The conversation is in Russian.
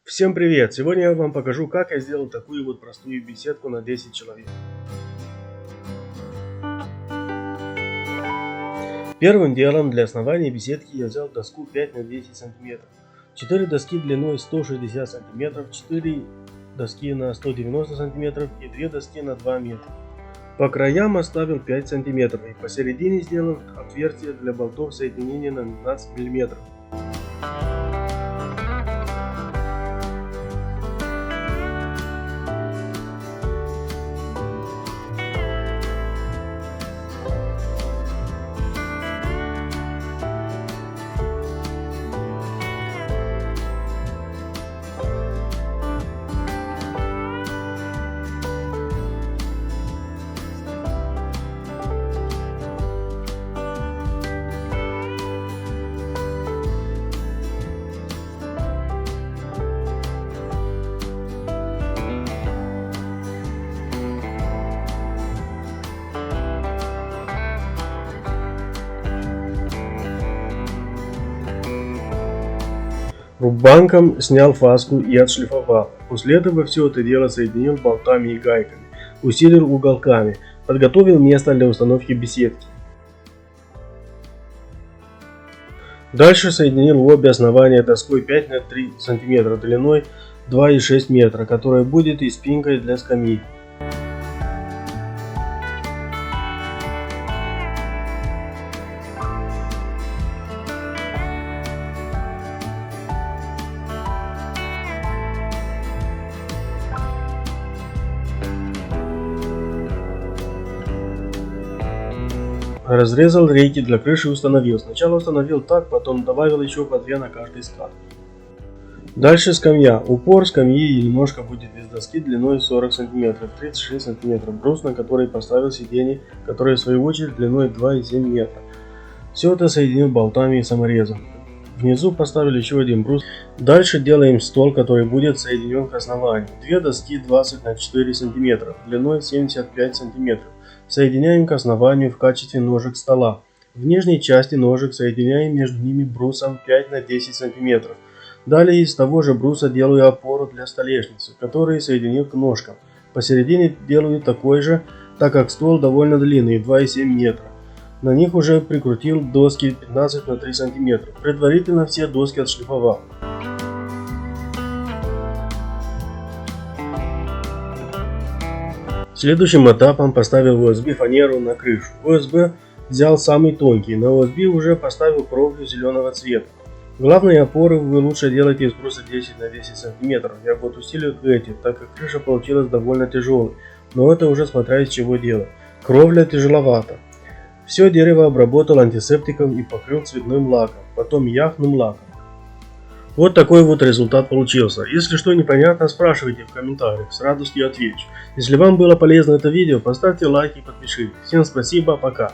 Всем привет! Сегодня я вам покажу, как я сделал такую вот простую беседку на 10 человек. Первым делом для основания беседки я взял доску 5 на 10 см, 4 доски длиной 160 см, 4 доски на 190 см и 2 доски на 2 метра. По краям оставил 5 см и посередине сделал отверстие для болтов соединения на 12 мм. Рубанком снял фаску и отшлифовал. После этого все это дело соединил болтами и гайками, усилил уголками, подготовил место для установки беседки. Дальше соединил обе основания доской 5 на 3 см длиной 2,6 метра, которая будет и спинкой для скамьи. Разрезал рейки для крыши и установил. Сначала установил так, потом добавил еще по 2 на каждый скат. Дальше скамья. Упор скамьи или ножка будет из доски длиной 40 см, 36 см. Брус, на который поставил сиденье, которое в свою очередь длиной 2,7 метра. Все это соединил болтами и саморезом. Внизу поставили еще один брус. Дальше делаем стол, который будет соединен к основанию. Две доски 20 на 4 см, длиной 75 см. Соединяем к основанию в качестве ножек стола. В нижней части ножек соединяем между ними брусом 5 на 10 см. Далее из того же бруса делаю опору для столешницы, которую соединил к ножкам. Посередине делаю такой же, так как стол довольно длинный, 2,7 метра. На них уже прикрутил доски 15 на 3 см. Предварительно все доски отшлифовал. Следующим этапом поставил ОСБ фанеру на крышу. ОСБ взял самый тонкий, на ОСБ уже поставил кровлю зеленого цвета. Главные опоры вы лучше делайте из бруса 10 на 10 см. Я вот усилил эти, так как крыша получилась довольно тяжелой, но это уже смотря из чего делать. Кровля тяжеловата. Все дерево обработал антисептиком и покрыл цветным лаком, потом яхтным лаком. Вот такой вот результат получился. Если что непонятно, спрашивайте в комментариях, с радостью отвечу. Если вам было полезно это видео, поставьте лайк и подпишитесь. Всем спасибо, пока.